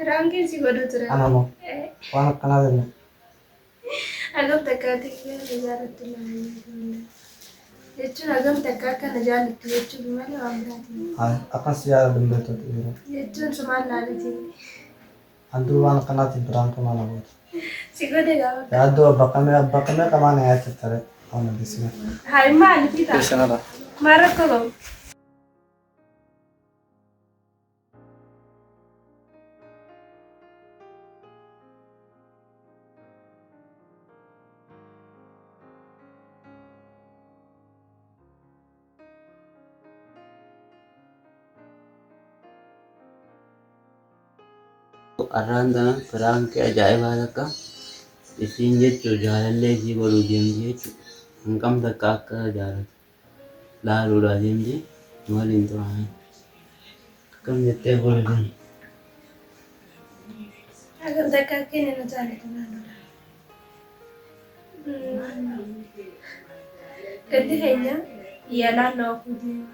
Rangin si godhu ture. Ana moo waan akkanaa jenna. Agam takkaatti kiyya jaallattu laalla. Jechuun agam takka akkana jaallattu jechuun malee waan biraati. Akkas yaada dandeettooti yeroo. Jechuun sumaan laalati. Handuu waan akkanaatti biraan tumaa na goota. Si godhe gaafa. Yaaddoo bakka meeqa maana yaachuu ture waan addisime. Haa maali fitaa? Keessanadha. Maal rakkoo qabu? Arraan firaankii ajaa'ibaa takka isiin jechuun jaalallee isii godhuu deemti jechuudha. Hanqam takka akka jaalatu laaluudhaa deemti waliin turanii akkam jettee godhu deemti. Agam takka akka inni nu jaallatu laaluudha. Gadi keenya yaalaan na ofuu deema.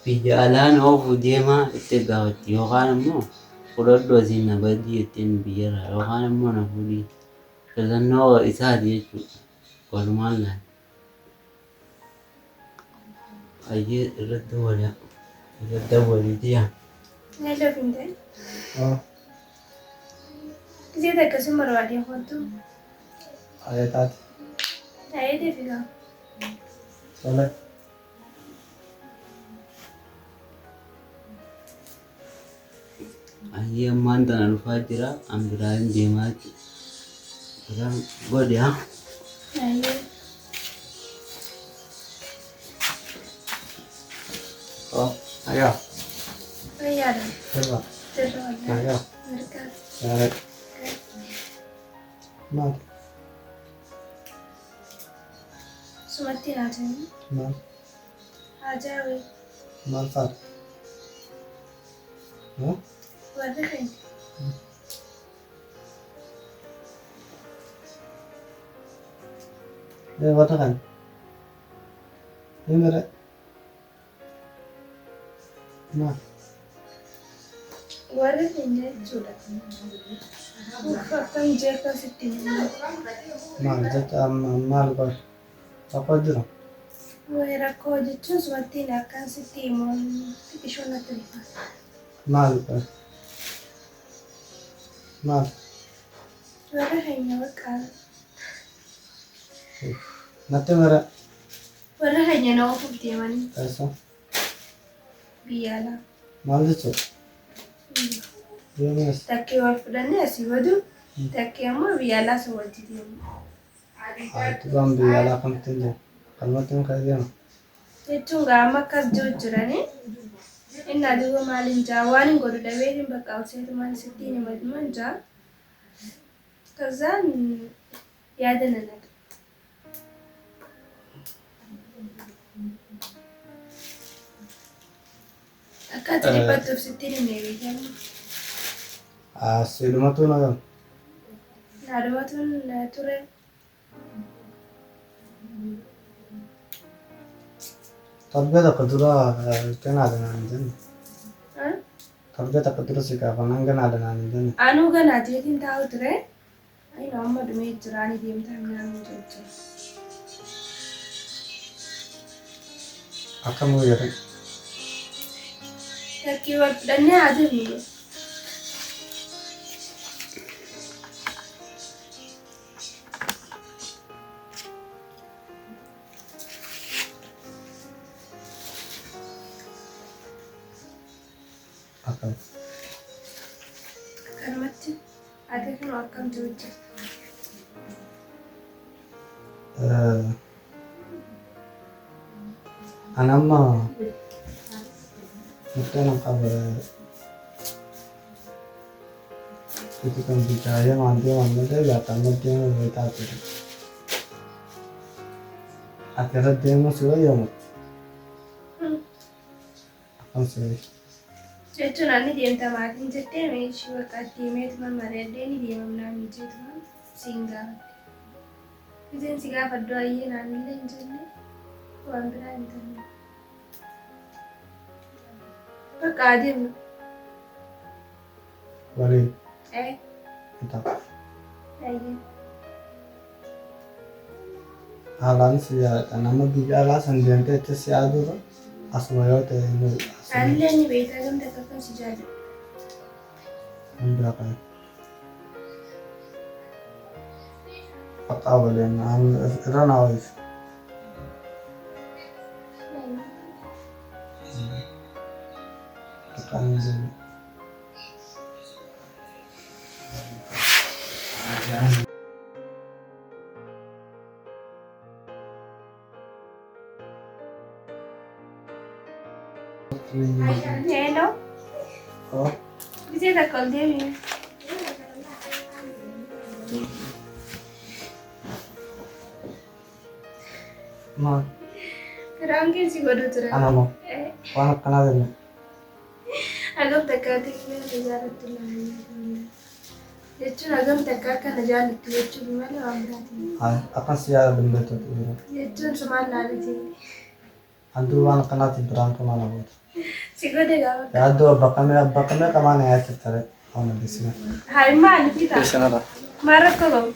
Biyya alaan oofuu deemaa itti gaafatti yookaan immoo fudhadhu asiin na badii ittiin biyyarraa yookaan immoo na fuudhii filannoo isaati jechuudha. Walumaan laala. Ayyee irratti waliiti yaa. Hello Finte. Isiit akkasuma barbaadee hoottu. Ayetaati. Ayetee figaa. Tole. Ayyee ammaan tana dhufaa jira an biraan deemaa jechuudha. Biraan godhe haa. Ayee. Ayaa. Ayyaadha. Sirba. Sirba waldaa. Ayaa. Margaa. Yaaret. Maal? Sumatti naatanii. Maal? Ajaa'ibee. Maal faata? Warri keenya. Wata kan? Himire? Maal? Warri keenya jechuudha. Akkam jeeqa sitti Maal jecha maal godhe? Tokko jiru? rakkoo jechuun sumattiin akkaan sitti himuun xiqqishoon natti ulfaata. Maal godhe? Maal? Warri keenya bakka Natti mire? warri keenya na ofuuf deemanii Eessa? biyya alaa. Maal jechuudha? Deemees? Takkee wal fudhannee asii wadu takkee ammoo biyya alaa sun wajji deemu. Tuban biyya alaa kamtu jiru? Kalmatti muka deema? Jechuun gaama akkas jiru jiranii inni aduuba maaliin jaa waan hin godhu dhabeetiin bakka useetu maal sittiin himadhuman jaa. Kazaan yaada na naqe. Akka ati dhiphattuuf sittiin himee beekamu. Siidhumatu na galu. Naadumatuun ture. Torbee tokko dura ganaadha naan jenne. Torbee tokko dura si gaafannaan ganaadha naan jenne. Anuu ganaa jeetiin taa'u ture. Ayi amma dhumee jira ni deemtaa midhaan jechuudha. Akkamuu jedhe? Takkee wal fudhannee haa deemnu. Akkam. Kanumatti ati kun akkam jiru jirta. Anamma murteen qaba. Itu kan bicara mantu mantu ya tamu dia mau berita tu. Akhirnya dia mau suruh ya mau. Apa sih? Jechuun ani deemta maatiin jettee meeshii bakka deemeetuma mareeddee ni deemamnaa mijeetuma siin gaafadhe. Isheen si gaafaddu ayyee naannillee hin jenne waan biraa hin taane. Bakka adeemnu. Waliin. Haalaan si yaadha. Nama biyya alaa san deemtee itti si yaadurra asuma yoo ta'e Anillee ni beektaa gamta akka si jaalladhu. bira qabu. Faqaa waliin irra naa wayisa. Faqaa hin jiru. Hello. Oh, Bisa tak call dia ni? maal? Kerangkeng si bodoh tu. Ana moo? Waan akkanaa jenna. Agam takka tikee tajaajilu laala. Jechuun agam takka akka tajaajilu jechuun malee waan biraati. Haa, akkan si yaada dandeettu jira. Jechuun sumaan laalati. Antuu waan akkanaatiif biraan tumaa na goota. Si godhe gaafa. Yaaddoo bakka meeqa maana yaachuu tare? Hauna bisina. Hai maal fita? Bisinarra. Maal rakkoo qabu?